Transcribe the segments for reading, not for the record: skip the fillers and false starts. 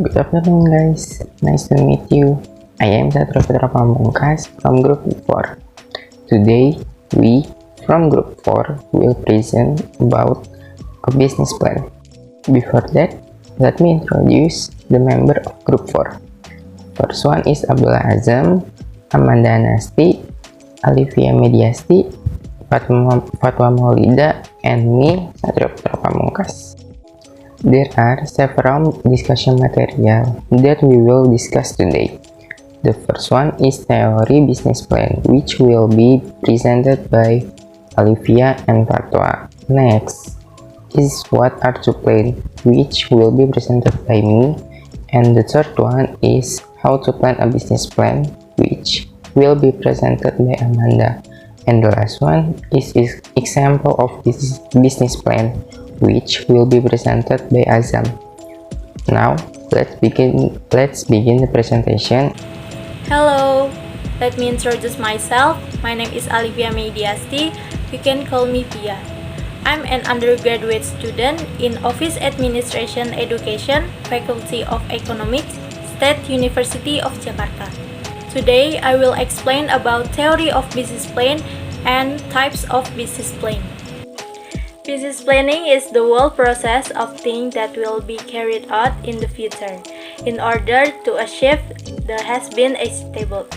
Good afternoon guys, nice to meet you. I am Satrio Putra Pamungkas from Group 4. Today, we from Group 4 will present about a business plan. Before that, let me introduce the member of Group 4. First one is Abdullah Azam, Amanda Anasti, Alivia Mediasti, Fatwa Maulida, and me, Satrio Putra Pamungkas. There are several discussion material that we will discuss today. The first one is theory business plan, which will be presented by Alivia and Fatwa. Next is what are to plan, which will be presented by me. And the third one is how to plan a business plan, which will be presented by Amanda. And the last one is example of this business plan, which will be presented by Azam. Now, let's begin the presentation. Hello, let me introduce myself. My name is Alivia Mediasti. You can call me Pia. I'm an undergraduate student in Office Administration Education, Faculty of Economics, State University of Jakarta. Today, I will explain about theory of business plan and types of business plan. Business planning is the whole process of things that will be carried out in the future in order to achieve the has been stable.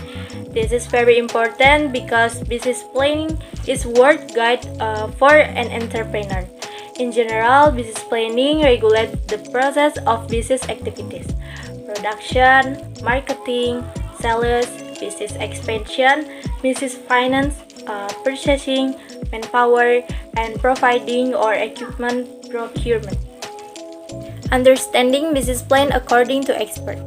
This is very important because business planning is work guide for an entrepreneur. In general, business planning regulates the process of business activities, production, marketing, sales, business expansion, business finance, purchasing, manpower, and providing or equipment procurement. Understanding business plan according to expert.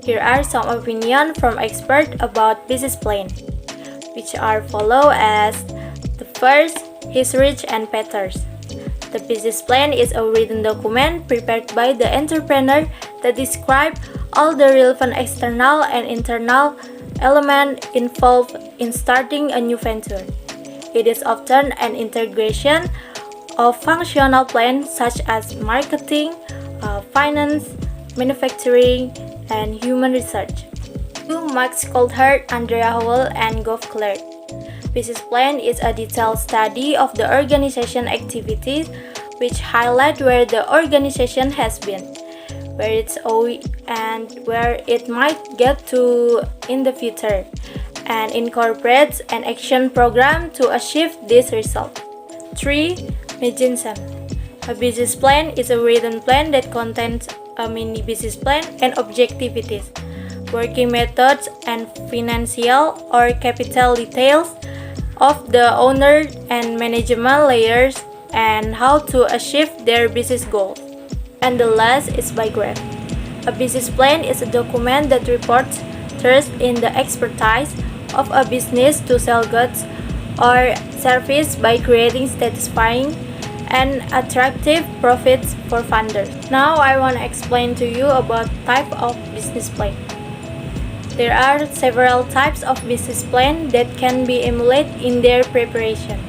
Here are some opinions from expert about business plan, which are follow as the first, history and patterns. The business plan is a written document prepared by the entrepreneur that describes all the relevant external and internal elements involved in starting a new venture. It is often an integration of functional plans such as marketing, finance, manufacturing, and human research. To Max Coulthard, Andrea Howell, and Goff Clark. Business plan is a detailed study of the organization activities which highlight where the organization has been, where it's owing, and where it might get to in the future, and incorporates an action program to achieve this result. 3. Mechanism. A business plan is a written plan that contains a mini business plan and objectivities, working methods, and financial or capital details of the owner and management layers and how to achieve their business goals. And the last is by graph. A business plan is a document that reports trust in the expertise of a business to sell goods or service by creating satisfying and attractive profits for funders. Now I want to explain to you about type of business plan. There are several types of business plan that can be emulated in their preparation.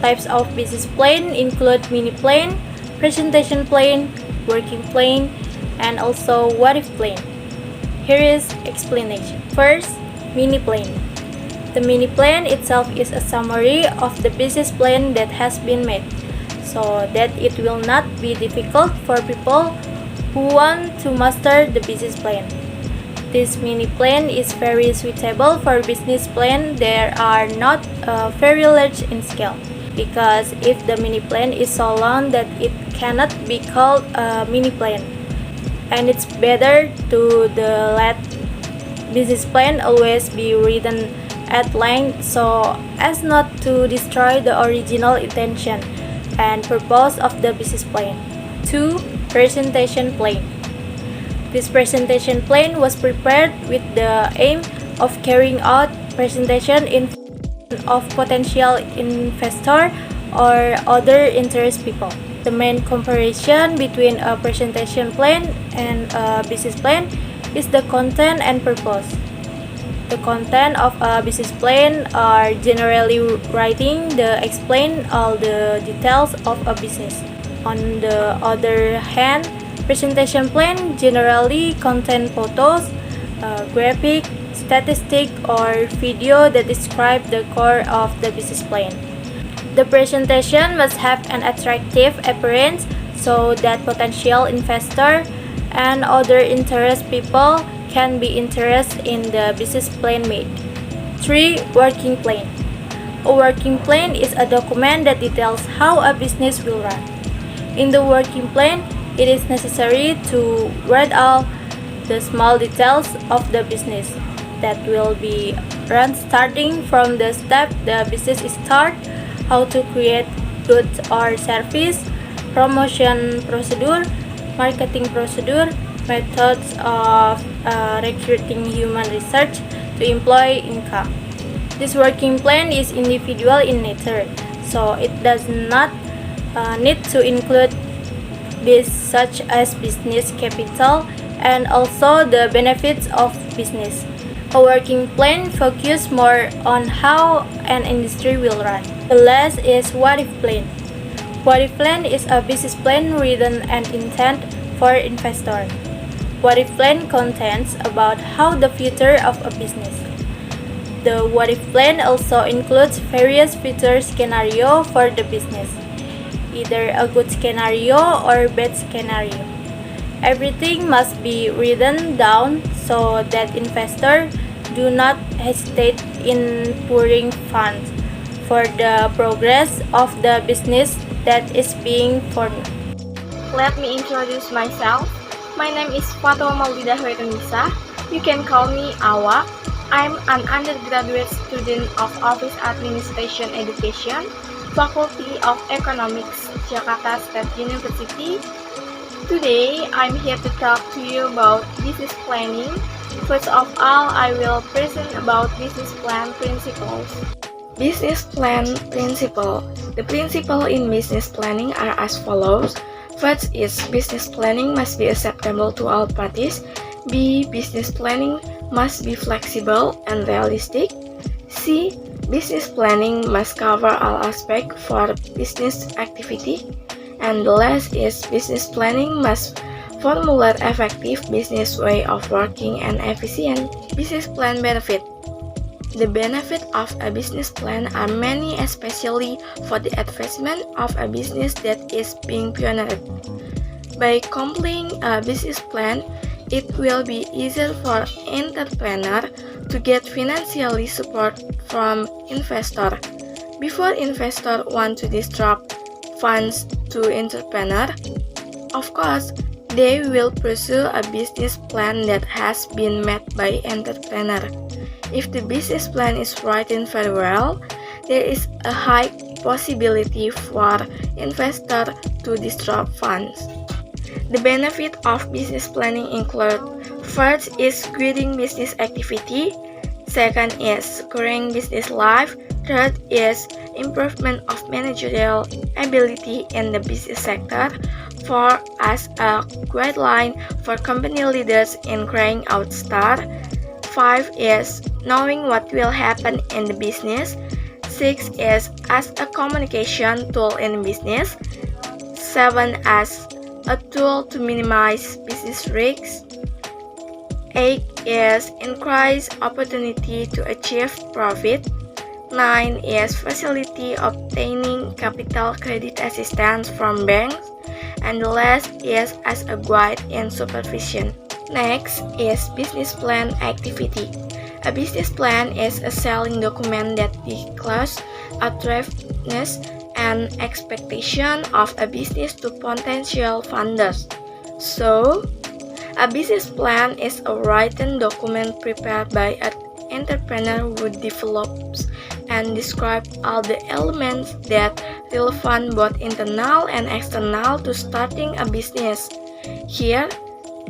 Types of business plan include mini plan, presentation plan, working plan, and also what if plan. Here is explanation. First, mini plan. The mini plan itself is a summary of the business plan that has been made, so that it will not be difficult for people who want to master the business plan. This mini plan is very suitable for business plan that are not very large in scale, because if the mini plan is so long that it cannot be called a mini plan, and it's better to the let business plan always be written at length so as not to destroy the original intention and purpose of the business plan. 2. Presentation plan. This presentation plan was prepared with the aim of carrying out presentation in front of potential investor or other interest people. The main comparison between a presentation plan and a business plan is the content and purpose. The content of a business plan are generally writing the explain all the details of a business. On the other hand, Presentation plan generally contain photos, graphic, statistic, or video that describe the core of the business plan. The presentation must have an attractive appearance so that potential investor and other interest people can be interested in the business plan made. 3. Working plan. A working plan is a document that details how a business will run. In the working plan, it is necessary to write out the small details of the business that will be run starting from the step the business is start, how to create goods or service, promotion procedure, marketing procedure, methods of recruiting human research to employ income. This working plan is individual in nature, so it does not need to include this such as business capital and also the benefits of business. A working plan focuses more on how an industry will run. The last is what if plan. What if plan is a business plan written and intent for investor. What if plan contains about how the future of a business. The what if plan also includes various future scenarios for the business, either a good scenario or bad scenario. Everything must be written down so that investors do not hesitate in pouring funds for the progress of the business that is being formed. Let me introduce myself. My name is Fatwa Maulida Hoetunisa. You can call me Awa. I'm an undergraduate student of Office Administration Education, Faculty of Economics, Jakarta State University. Today, I'm here to talk to you about business planning. First of all, I will present about business plan principles. Business plan principle. The principles in business planning are as follows. First is business planning must be acceptable to all parties. B. Business planning must be flexible and realistic. C. Business planning must cover all aspects for business activity. And the last is business planning must formulate effective business way of working and efficient. Business plan benefit. The benefit of a business plan are many, especially for the advancement of a business that is being pioneered. By completing a business plan, it will be easier for entrepreneur to get financially support from investor. Before investor want to distribute funds to entrepreneur, of course, they will pursue a business plan that has been made by entrepreneur. If the business plan is written very well, there is a high possibility for investor to distribute funds. The benefit of business planning include: first is guiding business activity, second is securing business life, third is improvement of managerial ability in the business sector, fourth as a guideline for company leaders in carrying out star, five is knowing what will happen in the business, six is as a communication tool in business, seven as a tool to minimize business risks. 8 is increase opportunity to achieve profit. 9 is facility obtaining capital credit assistance from banks. And the last is as a guide in supervision. Next is business plan activity. A business plan is a selling document that declares attractiveness and expectation of a business to potential funders. So, a business plan is a written document prepared by an entrepreneur who develops and describes all the elements that relevant both internal and external to starting a business. Here,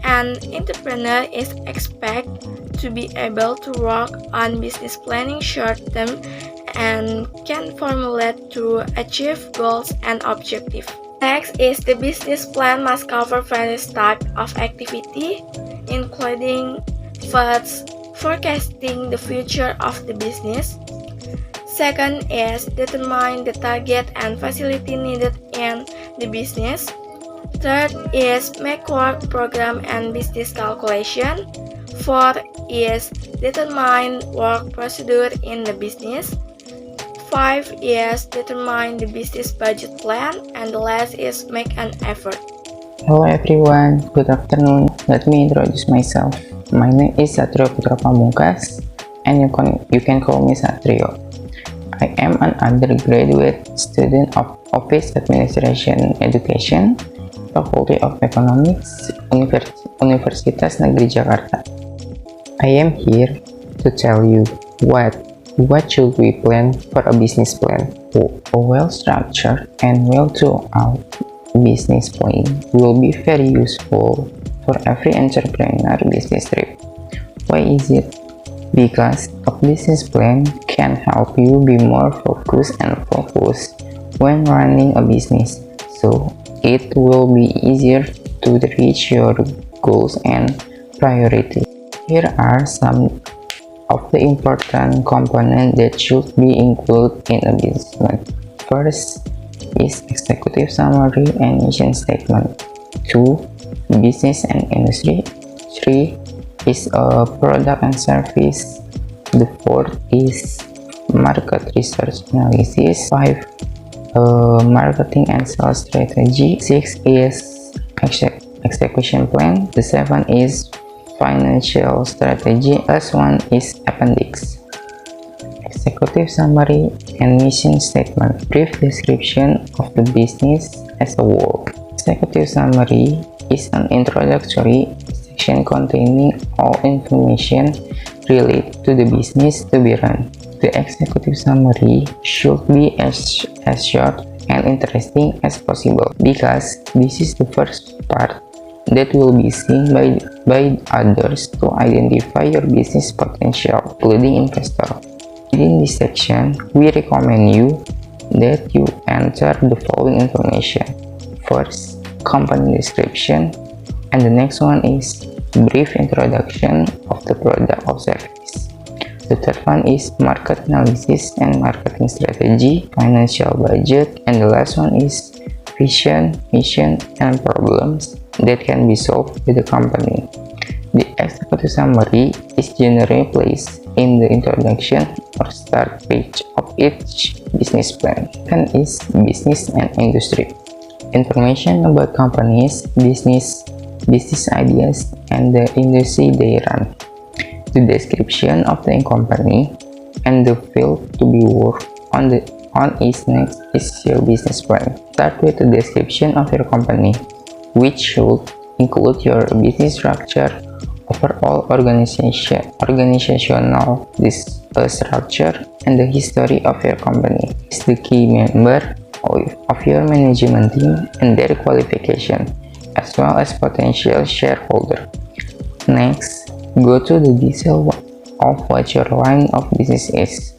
an entrepreneur is expected to be able to work on business planning short term and can formulate to achieve goals and objectives. Next is the business plan must cover various types of activity, including first, forecasting the future of the business. Second is determine the target and facility needed in the business. Third is make work program and business calculation. Fourth is determine work procedure in the business. 5 is determine the business budget plan, and the last is make an effort. Hello everyone, good afternoon. Let me introduce myself. My name is Satrio Putra Pamungkas, and you can call me Satrio. I am an undergraduate student of Office Administration Education, Faculty of Economics, Universitas Negeri Jakarta. I am here to tell you what should we plan for a business plan. A well-structured and well-thought-out business plan will be very useful for every entrepreneur business trip. Why is it? Because a business plan can help you be more focused when running a business, so it will be easier to reach your goals and priorities. Here are some of the important components that should be included in a business plan. First is executive summary and mission statement. 2. Business and industry. 3. Is a product and service. The fourth is market research analysis. 5. Marketing and sales strategy. 6 is execution plan. The 7 is financial strategy. Last one is appendix. Executive summary and mission statement. Brief description of the business as a whole. Executive summary is an introductory section containing all information related to the business to be run. The executive summary should be as short and interesting as possible, because this is the first part that will be seen by others to identify your business potential, including investors. Within this section, we recommend you that you enter the following information. First, company description, and the next one is brief introduction of the product or service. The third one is market analysis and marketing strategy, financial budget, and the last one is vision, mission, and problems that can be solved by the company. The executive summary is generally placed in the introduction or start page of each business plan. Second is business and industry. Information about companies, business ideas, and the industry they run. The description of the company and the field to be worked on is next is your business plan. Start with the description of your company, which should include your business structure, overall organizational structure, and the history of your company. Is the key member of your management team and their qualification, as well as potential shareholder. Next, go to the detail of what your line of business is.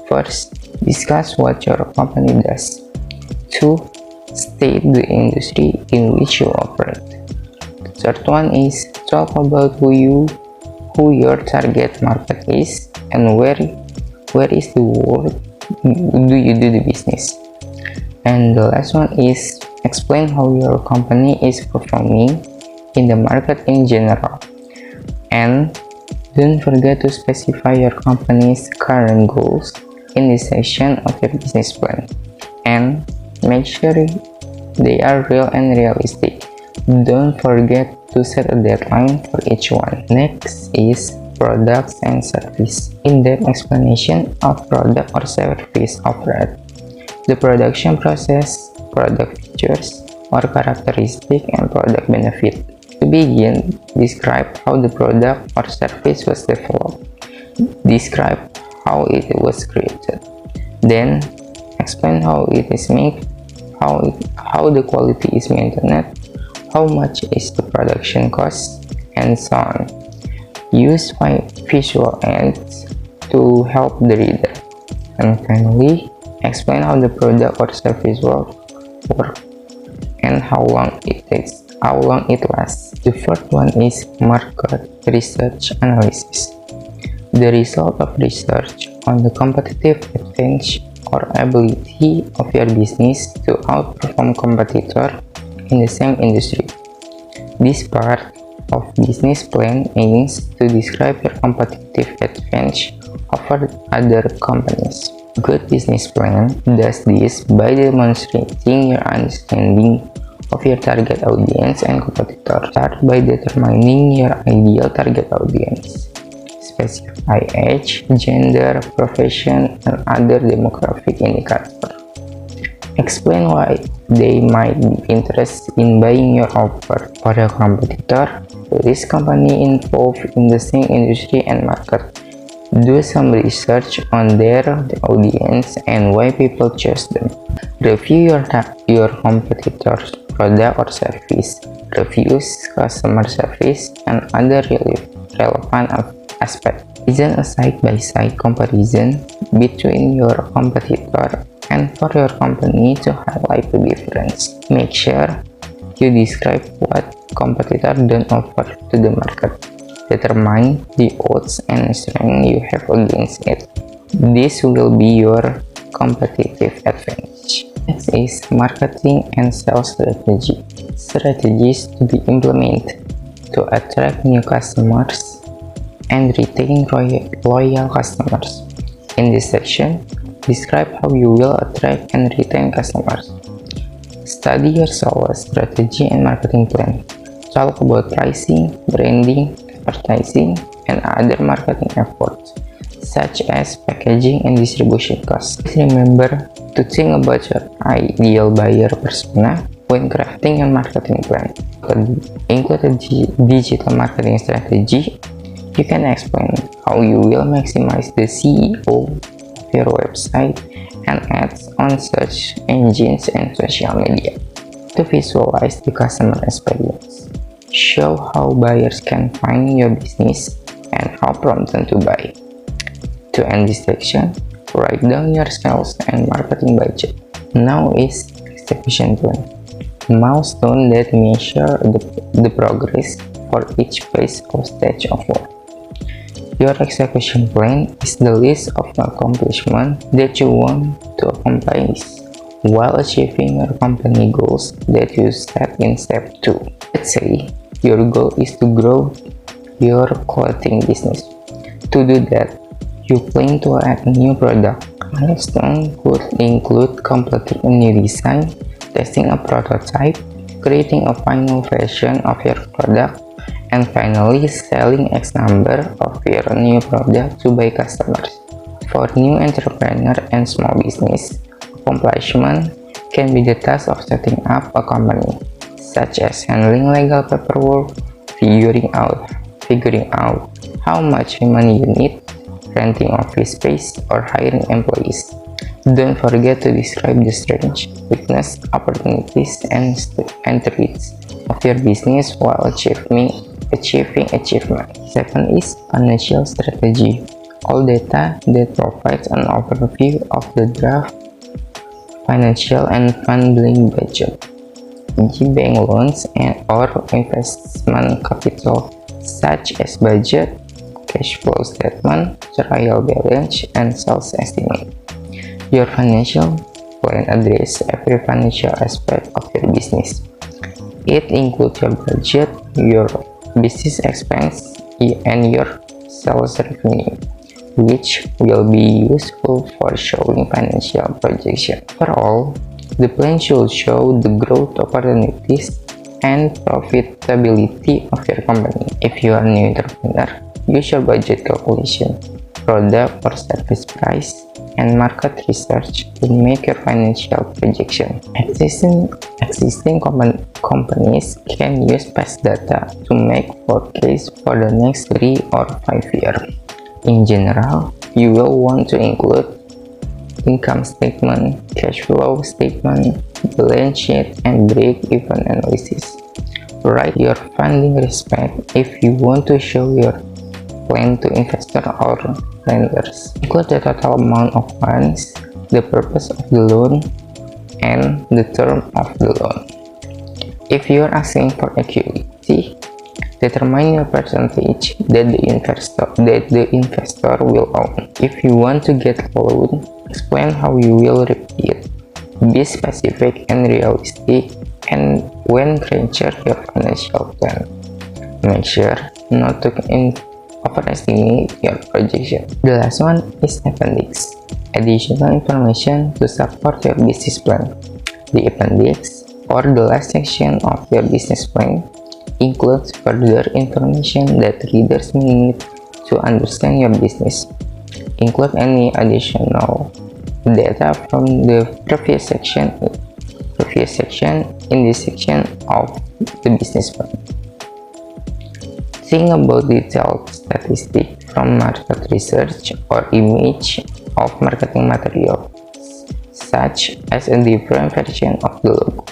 First, discuss what your company does. 2. State the industry in which you operate. The third one is talk about who your target market is and where is the world do you do the business. And the last one is explain how your company is performing in the market in general. And don't forget to specify your company's current goals in this section of your business plan, and make sure they are real and realistic. Don't forget to set a deadline for each one. Next is products and service. In-depth explanation of product or service offered. The production process, product features or characteristic, and product benefit. To begin, describe how the product or service was developed. Describe how it was created. Then, explain how it is made, how the quality is maintained, how much is the production cost, and so on. Use visual aids to help the reader. And finally, explain how the product or service work and how long it lasts. The fourth one is market research analysis. The result of research on the competitive advantage or ability of your business to outperform competitor in the same industry. This part of business plan aims to describe your competitive advantage over other companies. Good business plan does this by demonstrating your understanding of your target audience and competitor. Start by determining your ideal target audience. Specify age, gender, profession, and other demographic indicators. Explain why they might be interested in buying your offer. For your competitor, this company involved in the same industry and market. Do some research on their audience and why people choose them. Review your competitors' product or service, reviews, customer service, and other relevant aspects. Present a side-by-side comparison between your competitor and for your company to highlight the difference. Make sure you describe what competitor don't offer to the market. Determine the odds and strength you have against it. This will be your competitive advantage. Next is marketing and sales strategy. Strategies to be implemented to attract new customers and retain loyal customers. In this section, describe how you will attract and retain customers. Study your sales strategy and marketing plan. Talk about pricing, branding, advertising, and other marketing efforts, such as packaging and distribution costs. Please remember to think about your ideal buyer persona when crafting your marketing plan. Include a digital marketing strategy. You can explain how you will maximize the SEO of your website and ads on search engines and social media. To visualize the customer experience, show how buyers can find your business and how prompt them to buy. To end this section, write down your sales and marketing budget. Now is execution plan. Milestone that measure the progress for each phase or stage of work. Your execution plan is the list of accomplishments that you want to accomplish while achieving your company goals that you set in step 2. Let's say your goal is to grow your clothing business. To do that, you plan to add a new product. Milestone could include completing a new design, testing a prototype, creating a final version of your product, and finally selling X number of your new product to buy customers. For new entrepreneur and small business, accomplishment can be the task of setting up a company, such as handling legal paperwork, figuring out how much money you need, renting office space, or hiring employees. Don't forget to describe the strengths, weaknesses, opportunities, and threats of your business while achieving achievement. 7 is financial strategy. All data that provides an overview of the draft financial and funding budget, e.g. bank loans or investment capital, such as budget, cash flow statement, trial balance, and sales estimate. Your financial plan addresses every financial aspect of your business. It includes your budget, your business expense, and your sales revenue, which will be useful for showing financial projection. Overall, the plan should show the growth opportunities and profitability of your company. If you are a new entrepreneur, use your budget calculation, product or service price, and market research to make your financial projection. Existing companies can use past data to make forecasts for the next 3 or 5 years. In general, you will want to include income statement, cash flow statement, balance sheet, and break-even analysis. Write your funding respect if you want to show your plan to investors or lenders. Include the total amount of funds, the purpose of the loan, and the term of the loan. If you are asking for equity, determine your percentage that the investor will own. If you want to get a loan, explain how you will repay it. Be specific and realistic, and When creating your financial plan, make sure not to overestimate your projection. The last one is appendix. Additional information to support your business plan. The appendix, or the last section of your business plan, includes further information that readers may need to understand your business. Include any additional data from the previous section in this section of the business plan. Think about detailed statistics from market research or image of marketing material, such as a different version of the logo.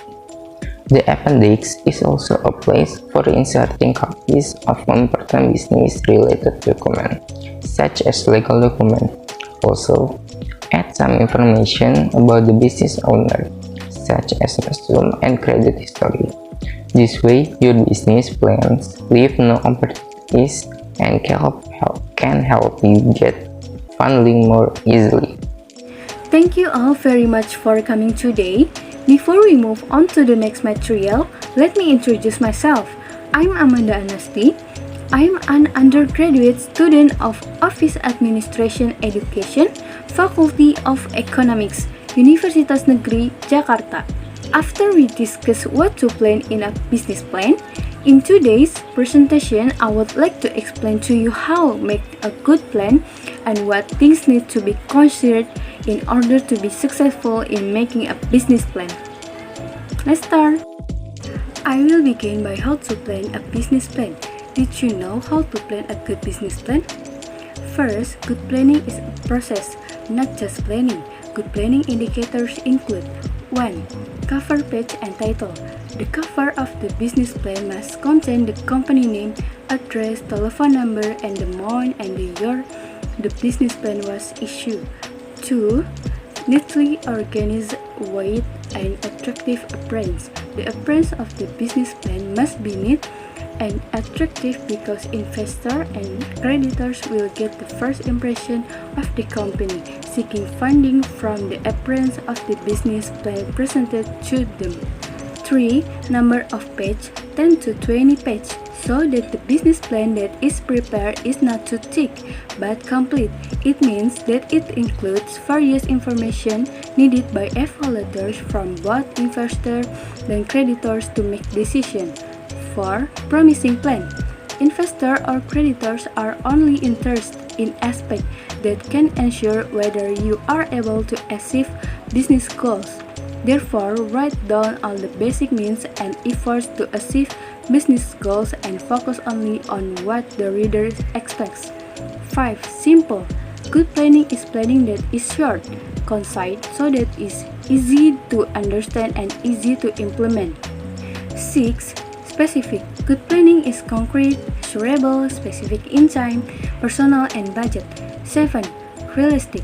The appendix is also a place for inserting copies of important business-related documents, such as legal documents. Also, add some information about the business owner, such as resume and credit history. This way, your business plans leave no opportunities and can help you get funding more easily. Thank you all very much for coming today. Before we move on to the next material, let me introduce myself. I'm Amanda Anasti. I'm an undergraduate student of Office Administration Education, Faculty of Economics, Universitas Negeri Jakarta. After we discuss what to plan in a business plan, in today's presentation, I would like to explain to you how to make a good plan and what things need to be considered in order to be successful in making a business plan. Let's start. I will begin by how to plan a business plan. Did you know how to plan a good business plan? First, good planning is a process, not just planning. Good planning indicators include 1. Cover page and title. The cover of the business plan must contain the company name, address, telephone number, and the month and the year the business plan was issued. 2. Neatly organized, weight, and attractive appearance. The appearance of the business plan must be neat and attractive because investors and creditors will get the first impression of the company, seeking funding from the appearance of the business plan presented to them. 3. Number of page 10 to 20 pages, so that the business plan that is prepared is not too thick but complete. It means that it includes various information needed by evaluators from both investors and creditors to make decisions. 4. Promising plan. Investors or creditors are only interested in aspects that can ensure whether you are able to achieve business goals. Therefore, write down all the basic means and efforts to achieve business goals and focus only on what the reader expects. 5. Simple. Good planning is planning that is short, concise, so that it is easy to understand and easy to implement. 6. Specific. Good planning is concrete, measurable, specific in time, personal, and budget. 7. Realistic.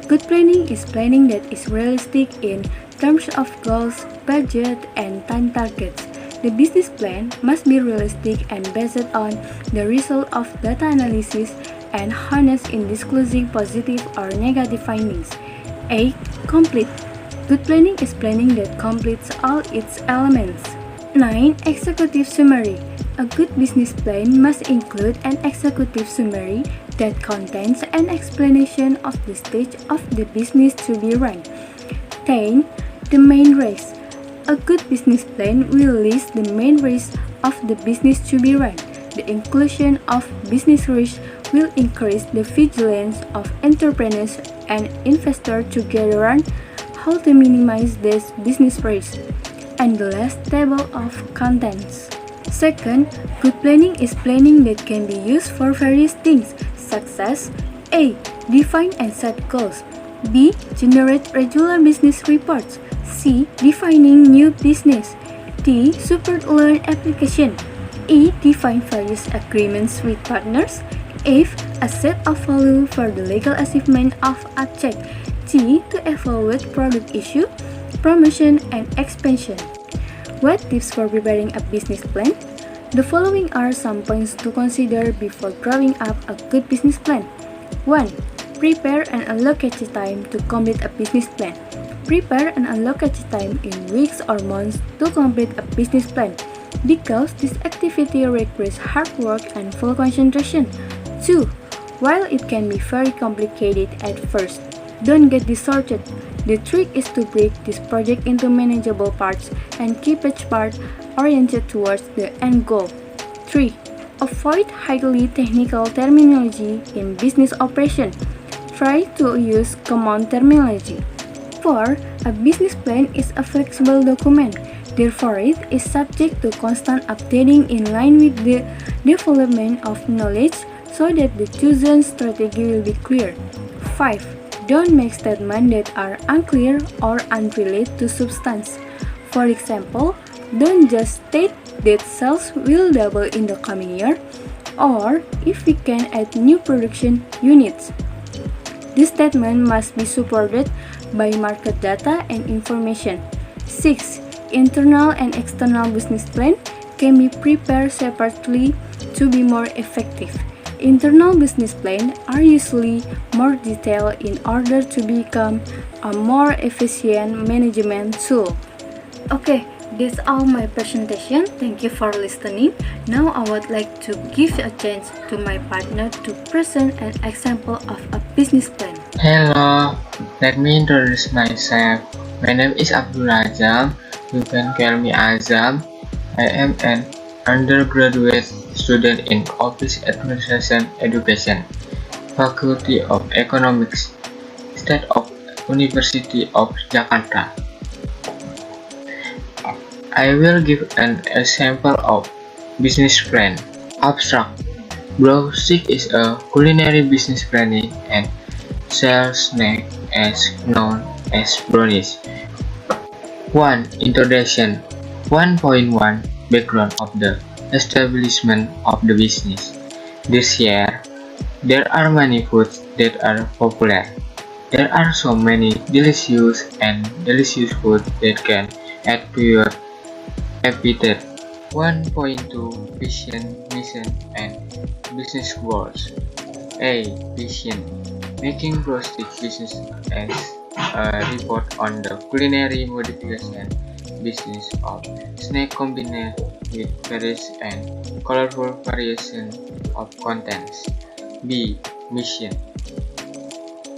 Good planning is planning that is realistic in terms of goals, budget, and time targets. The business plan must be realistic and based on the result of data analysis and honest in disclosing positive or negative findings. 8. Complete. Good planning is planning that completes all its elements. 9. Executive summary. A good business plan must include an executive summary that contains an explanation of the stage of the business to be run. 10. The main risks. A good business plan will list the main risks of the business to be run. The inclusion of business risks will increase the vigilance of entrepreneurs and investors to gather on how to minimize these business risks. And the last table of contents. Second, good planning is planning that can be used for various things, such as A. Define and set goals. B. Generate regular business reports. C. Defining new business. D. Support learn application. E. Define various agreements with partners. F. A set of value for the legal achievement of a check. G. To evaluate product issue, promotion, and expansion. What tips for preparing a business plan? The following are some points to consider before drawing up a good business plan. 1. Prepare and allocate time to complete a business plan. prepare an allocated time in weeks or months to complete a business plan because this activity requires hard work and full concentration. 2. While it can be very complicated at first, don't get distorted. The trick is to break this project into manageable parts and keep each part oriented towards the end goal. 3. Avoid highly technical terminology in business operation. Try to use common terminology. 4. A business plan is a flexible document. Therefore, it is subject to constant updating in line with the development of knowledge so that the chosen strategy will be clear. 5. Don't make statements that are unclear or unrelated to substance. For example, don't just state that sales will double in the coming year, or if we can add new production units. This statement must be supported by market data and information. 6. Internal and external business plan can be prepared separately to be more effective. Internal business plans are usually more detailed in order to become a more efficient management tool. Okay, that's all my presentation. Thank you for listening. Now I would like to give a chance to my partner to present an example of a business plan. Hello, let me introduce myself. My name is Abdul Azam. You can call me Azam. I am an undergraduate student in Office Administration Education, Faculty of Economics, State of University of Jakarta. I will give an example of business plan. Abstract. Browsing is a culinary business planning and sells snacks as known as brownies. 1. Introduction. 1.1 Background of the establishment of the business. This year, there are many foods that are popular. There are so many delicious foods that can add to your appetite. 1.2 Vision, mission, and business goals. A. Vision. Making Browsing business as a report on the culinary modification business of snack combined with various and colorful variation of contents. B. Mission.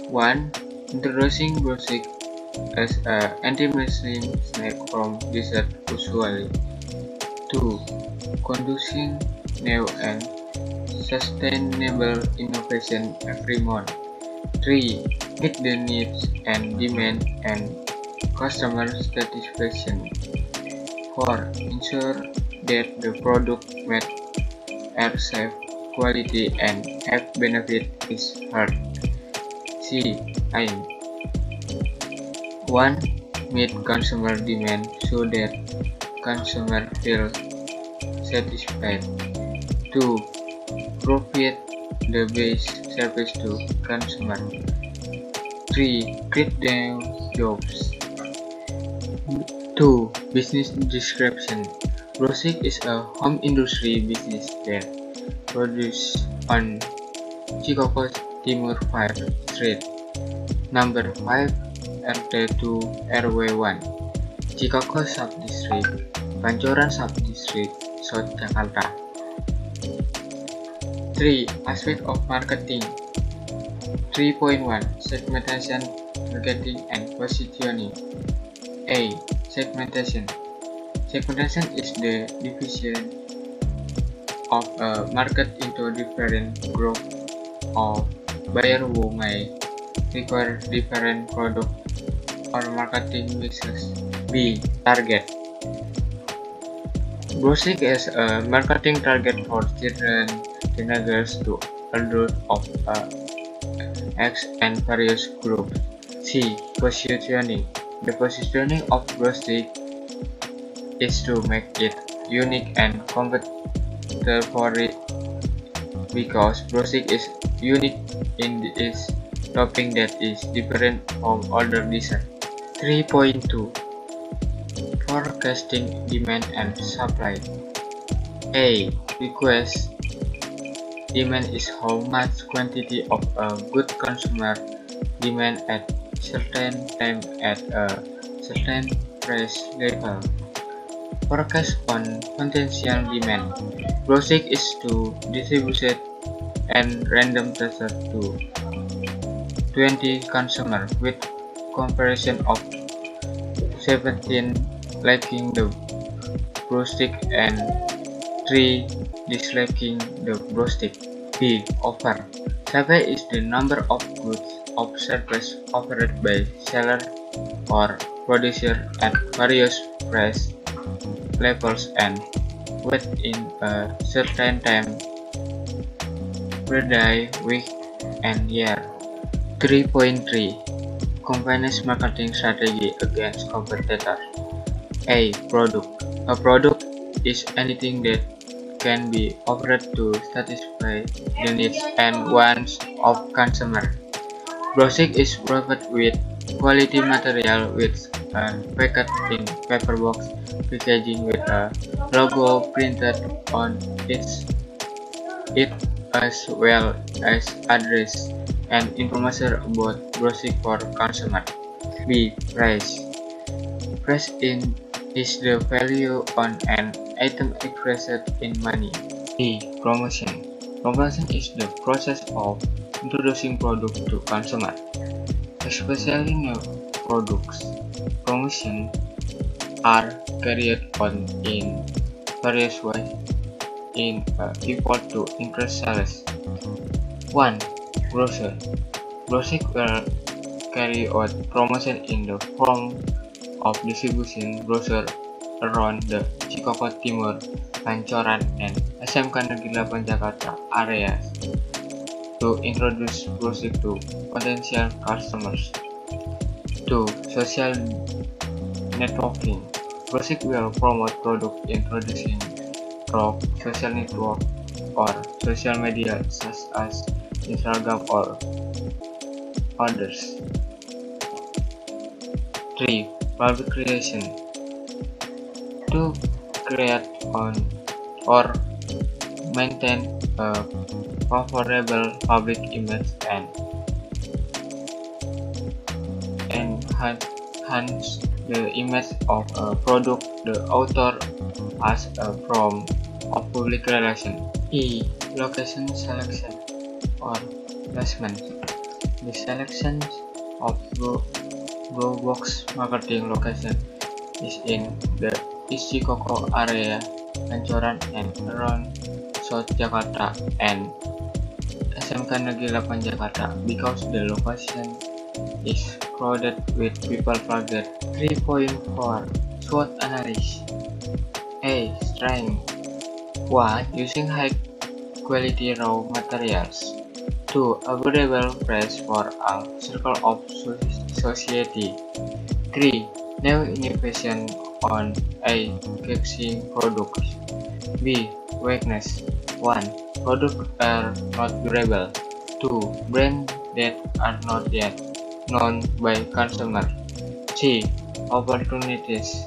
1. Introducing Browsing as an anti-mainstream snack from dessert usually. 2. Conducting new and sustainable innovation every month. 3. Meet the needs and demand and customer satisfaction. 4. Ensure that the product met are safe, quality, and have benefit is heard. C. Aim. 1. Meet consumer demand so that consumer feel satisfied. 2. Provide the best service to consumer. 3. Create new jobs. 2. Business description. Browsing is a home industry business that produces on Cikokos Timur 5 Street, number 5, RT2 RW1, Cikokos Subdistrict, Pancoran Subdistrict, South Jakarta. 3. Aspect of marketing. 3.1 Segmentation, targeting, and positioning. A. Segmentation. Segmentation is the division of a market into different groups of buyers who may require different products or marketing mixes. B. Target. Browsing is a marketing target for children, teenagers to adults of X and various groups. C. Positioning. The positioning of Browsing is to make it unique and competitor for it because Browsing is unique in its topping that is different from other desserts. 3.2 Forecasting demand and supply. A. Request. Demand is how much quantity of a good consumer demand at certain time at a certain price level. Forecast on potential demand. Grossing is to distribute and random tester to 20 consumers with comparison of 17 liking the broadstick and 3 disliking the broadstick. B. Offer. Supply is the number of goods of surplus offered by seller or producer at various price levels and within a certain time per day, week, and year. 3.3 Company's marketing strategy against competitors. A. Product. A product is anything that can be offered to satisfy the needs and wants of consumers. Browsing is provided with quality material which are packed in paper box packaging with a logo printed on it as well as address and information about browsing for consumers. B. Price. Price is the value on an item expressed in money. C. Promotion. Promotion is the process of introducing products to consumers, especially new products. Promotions are carried on in various ways in effort to increase sales. 1. Brochure. Brochures will carry out promotion in the form of distribution brochure around the Cikoko Timur, Pancoran, and SMK Negeri 8 Jakarta areas to introduce brochure to potential customers. 2. Social networking. Brochure will promote product introducing through social network or social media such as Instagram or others. 3. Public relation. To create on or maintain a favorable public image and enhance the image of a product, the author as a form of public relation. E. Location selection or placement. The selection of Go Box marketing location is in the East Cikoko area, Pancoran and around South Jakarta and SMK Negeri 8 Jakarta because the location is crowded with people target. 3.4 SWOT analysis. A. Strength. 1. Using high quality raw materials. 2. Affordable price for a circle of society. 3. New innovation on a fixing products. B. Weakness. 1. Products are not durable. 2. Brands that are not yet known by consumers. C. Opportunities.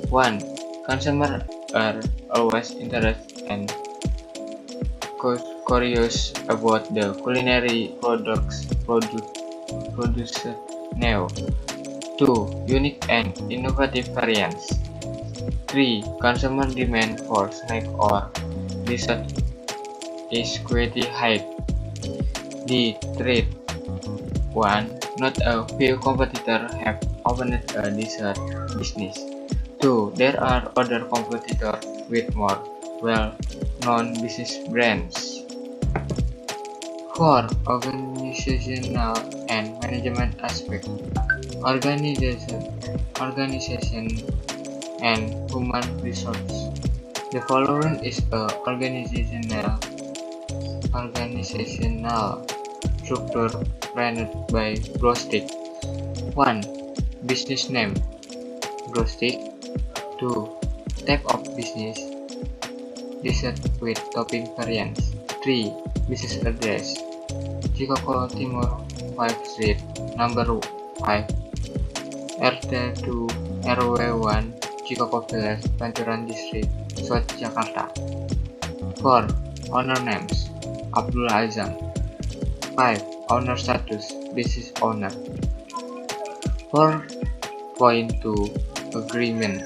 1. Consumers are always interested and curious about the culinary products produced now. 2. Unique and innovative variants. 3. Consumer demand for snack or dessert is quite high. D. Trade. 1. Not a few competitors have opened a dessert business. 2. There are other competitors with more well-known business brands. 4. Organizational and management aspect. Organization and human resources. The following is a organizational structure planned by Broadstick. 1. Business name Broadstick. 2. Type of business dessert with topping variants. 3. Business address Cikoko Timur 5 Street, number 5, RT2 RW1, Cikoko Village, Pancoran District, South Jakarta. 4. Owner names Abdul Azam. 5. Owner status Business owner. 4.2 Agreement.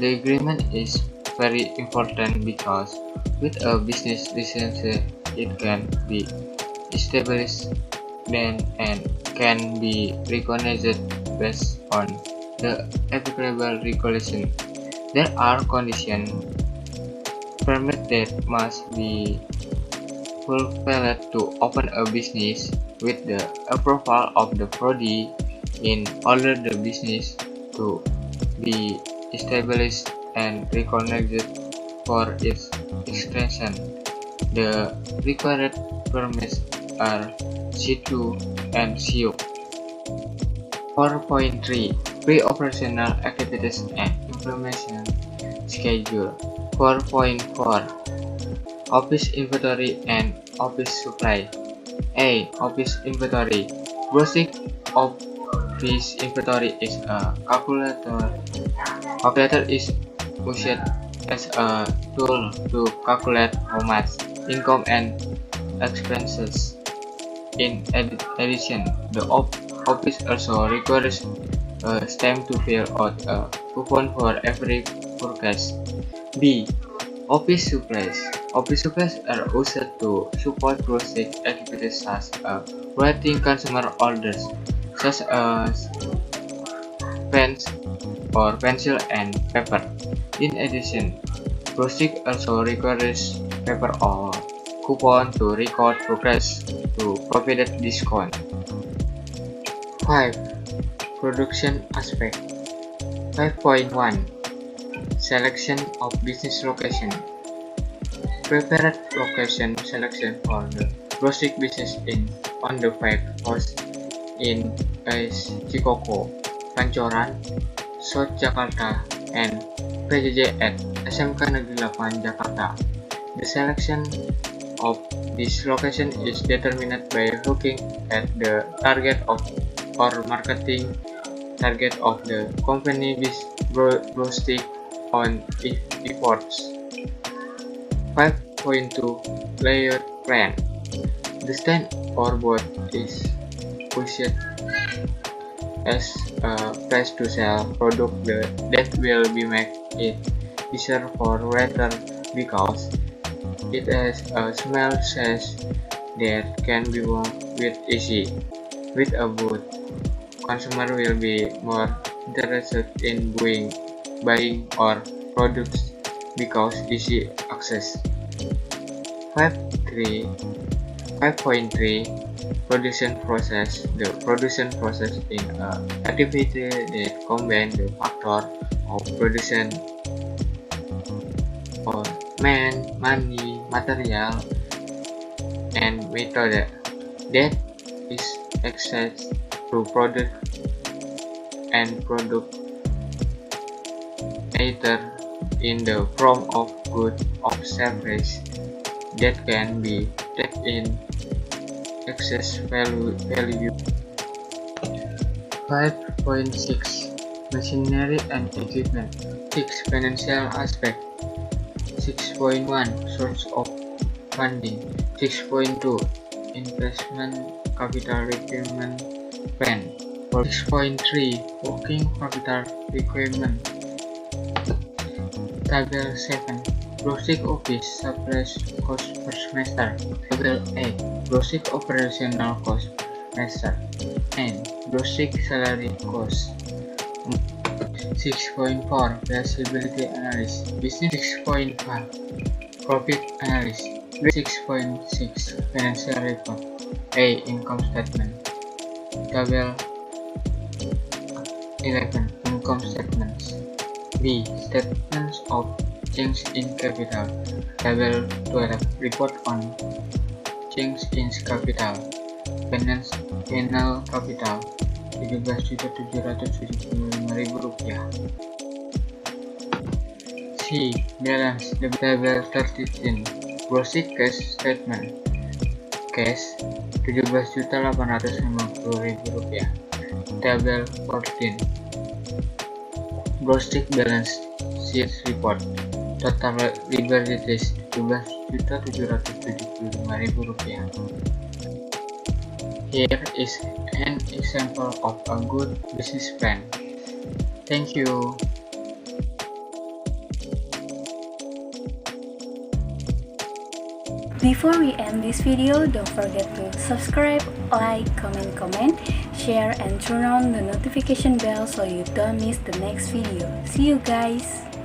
The agreement is very important because with a business license it can be established then and can be recognized based on the applicable regulation. There are conditions permit that must be fulfilled to open a business with the approval of the body in order the business to be established and recognized for its extension. The required permits are C2 and CO. 4.3 Pre-operational activities and implementation schedule. 4.4 Office inventory and office supply. A. Office inventory. Basic office inventory is a calculator. Calculator is used as a tool to calculate how much income and expenses. In addition, the office also requires a stamp to fill out a coupon for every purchase. B. Office supplies. Office supplies are used to support basic activities such as writing consumer orders, such as pens or pencil and paper. In addition, Brostic also requires paper or coupon to record progress to provide discount. 5. Production aspect. 5.1 Selection of business location. Prepared location selection for the Brostic business on the 5 coast in Cikoko, Pancoran, South Jakarta, and PJJ at SMK Negeri 8 Jakarta. The selection of this location is determined by looking at the target of or marketing target of the company Brostic on efforts. 5.2 Layout plan. The stand or board is used as a place to sell product that will be make it easier for reader because it has a small size that can be moved with easy. With a booth, consumer will be more interested in buying or products because easy access. 5.3 Production process. The production process is an activity that combines the factor of production or man, money, material, and method that is accessed to product and product either in the form of goods or service that can be taken in excess value. 5.6 Machinery and equipment. 6. Financial aspect. 6.1 Source of funding. 6.2 Investment capital requirement plan. 6.3 Working capital requirement. Table 7 Brostic office supplies cost per semester. Table 8 Brostic operational cost per semester and Brostic salary cost. 6.4 Feasibility analysis. Business. 6.5 Profit analysis. 6.6 Financial report. A. Income statement. Table 11 Income statements. B. Statements of change in capital. Table 12 Report on change in capital. Final capital Rp17.775.000. C. Balance. Table 13 Brostic cash statement. Cash Rp17.850.000. Table 14 Brostic balance sheet report. Total liabilities Rp17.775.000. Here is an example of a good business plan. Thank you. Before we end this video, don't forget to subscribe, like, comment, share, and turn on the notification bell so you don't miss the next video. See you guys!